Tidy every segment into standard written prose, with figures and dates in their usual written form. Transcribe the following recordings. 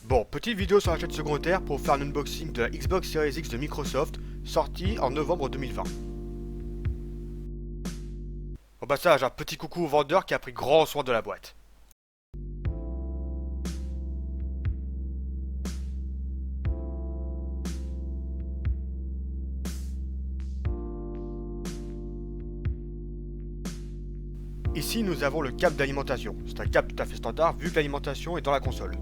Bon, petite vidéo sur la chaîne secondaire pour faire un unboxing de la Xbox Series X de Microsoft, sortie en novembre 2020. Au passage, un petit coucou au vendeur qui a pris grand soin de la boîte. Ici, nous avons le câble d'alimentation. C'est un câble tout à fait standard vu que l'alimentation est dans la console.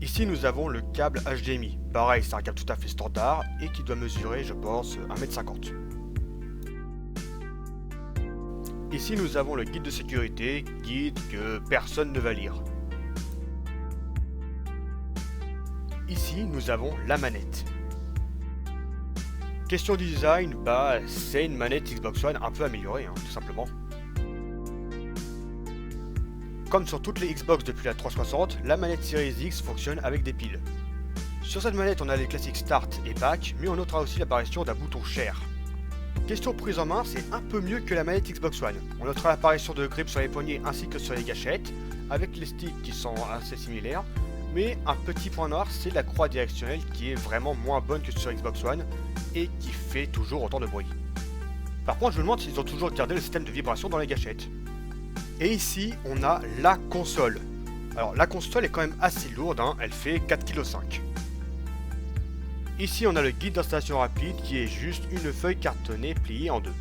Ici, nous avons le câble HDMI. Pareil, c'est un câble tout à fait standard et qui doit mesurer, je pense, 1,50 m. Ici, nous avons le guide de sécurité, guide que personne ne va lire. Ici, nous avons la manette. Question design, c'est une manette Xbox One un peu améliorée, tout simplement. Comme sur toutes les Xbox depuis la 360, la manette Series X fonctionne avec des piles. Sur cette manette, on a les classiques Start et Back, mais on notera aussi l'apparition d'un bouton Share. Question prise en main, c'est un peu mieux que la manette Xbox One. On notera l'apparition de grip sur les poignets ainsi que sur les gâchettes, avec les sticks qui sont assez similaires, mais un petit point noir, c'est la croix directionnelle qui est vraiment moins bonne que sur Xbox One et qui fait toujours autant de bruit. Par contre, je me demande s'ils ont toujours gardé le système de vibration dans les gâchettes. Et ici, on a la console. Alors, la console est quand même assez lourde, elle fait 4,5 kg. Ici, on a le guide d'installation rapide qui est juste une feuille cartonnée pliée en deux.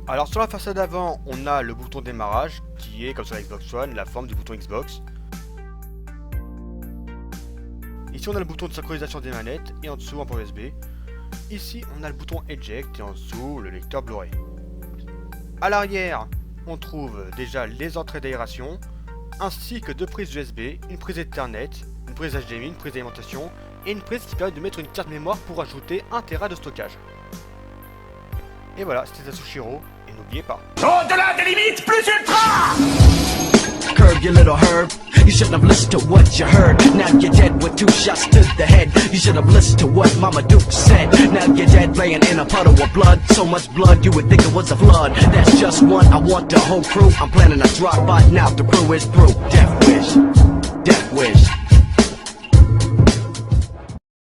Alors sur la façade avant, on a le bouton démarrage qui est comme sur la Xbox One, la forme du bouton Xbox. Ici on a le bouton de synchronisation des manettes et en dessous un port USB. Ici on a le bouton Eject et en dessous le lecteur Blu-ray. A l'arrière, on trouve déjà les entrées d'aération, ainsi que deux prises USB, une prise Ethernet, une prise HDMI, une prise d'alimentation et une prise qui permet de mettre une carte mémoire pour ajouter 1 Tera de stockage. Et voilà, c'était Tatsushiro, et n'oubliez pas. Au-delà des limites plus ultra! Curb your little herb. You shouldn't have listened to what you heard. Now you're dead with 2 shots to the head. You should have listened to what Mama Duke said. Now you're dead laying in a puddle of blood. So much blood you would think it was a flood. That's just one, I want the whole crew. I'm planning a drop by now, the crew is through. Death wish, death wish.